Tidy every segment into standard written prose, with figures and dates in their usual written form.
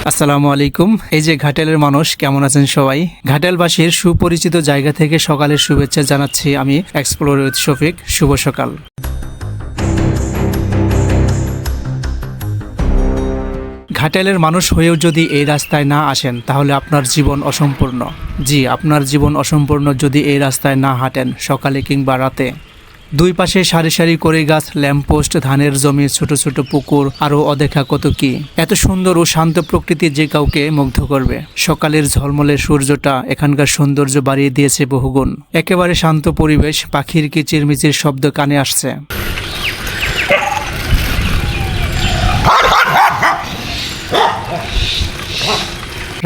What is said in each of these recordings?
আসসালামু আলাইকুম। এই যে ঘাটালের মানুষ কেমন আছেন সবাই? ঘাটালবাসীর সুপরিচিত জায়গা থেকে সকালের শুভেচ্ছা জানাচ্ছি আমি এক্সপ্লোর উইথ শফিক। শুভ সকাল। ঘাটালের মানুষ হয়েও যদি এই রাস্তায় না আসেন তাহলে আপনার জীবন অসম্পূর্ণ। জি, আপনার জীবন অসম্পূর্ণ যদি এই রাস্তায় না হাঁটেন সকালে কিংবা রাতে। দুই পাশে সারি সারি করে গাছ, ল্যাম্পপোস্ট, ধানের জমি, ছোট ছোট পুকুর, আরও অদেখা কত কি। এত সুন্দর ও শান্ত প্রকৃতি যে কাউকে মুগ্ধ করবে। সকালের ঝলমলে সূর্যটা এখানকার সৌন্দর্য বাড়িয়ে দিয়েছে বহুগুণ। একেবারে শান্ত পরিবেশ, পাখির কিচিরমিচির শব্দ কানে আসছে।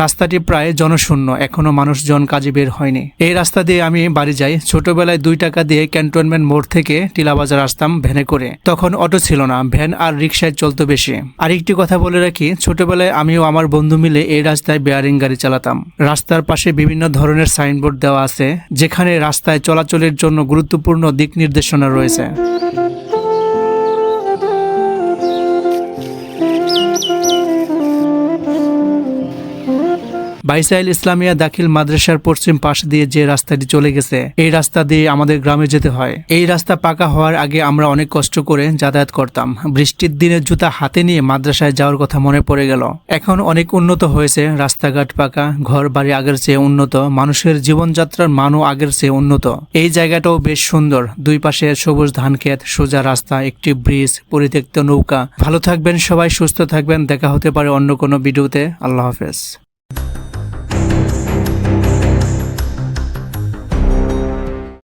রাস্তাটি প্রায় জনশূন্য, এখনো মানুষজন কাজে বের হয়নি। এই রাস্তা দিয়ে আমি বাড়ি যাই। ছোটবেলায় 2 টাকা দিয়ে ক্যান্টনমেন্ট মোড় থেকে টিলাবাজার আসতাম ভ্যানে করে। তখন অটো ছিল না, ভ্যান আর রিক্সায় চলতো বেশি। আরেকটি কথা বলে রাখি, ছোটবেলায় আমিও আমার বন্ধু মিলে এই রাস্তায় বেয়ারিং গাড়ি চালাতাম। রাস্তার পাশে বিভিন্ন ধরনের সাইনবোর্ড দেওয়া আছে, যেখানে রাস্তায় চলাচলের জন্য গুরুত্বপূর্ণ দিক নির্দেশনা রয়েছে। বাইসাইল ইসলামিয়া দাখিল মাদ্রাসার পশ্চিম পাশ দিয়ে যে রাস্তাটি চলে গেছে, এই রাস্তা দিয়ে আমাদের গ্রামে যেতে হয়। এই রাস্তা পাকা হওয়ার আগে আমরা অনেক কষ্ট করে যাতায়াত করতাম। বৃষ্টির দিনে জুতা হাতে নিয়ে মাদ্রাসায় যাওয়ার কথা মনে পড়ে গেল। এখন অনেক উন্নত হয়েছে, রাস্তাঘাট পাকা, ঘর বাড়ি আগের চেয়ে উন্নত, মানুষের জীবনযাত্রার মানও আগের চেয়ে উন্নত। এই জায়গাটাও বেশ সুন্দর। দুই পাশে সবুজ ধানক্ষেত, সোজা রাস্তা, একটি ব্রিজ, পরিত্যক্ত নৌকা। ভালো থাকবেন সবাই, সুস্থ থাকবেন। দেখা হতে পারে অন্য কোনো ভিডিওতে। আল্লাহ হাফেজ।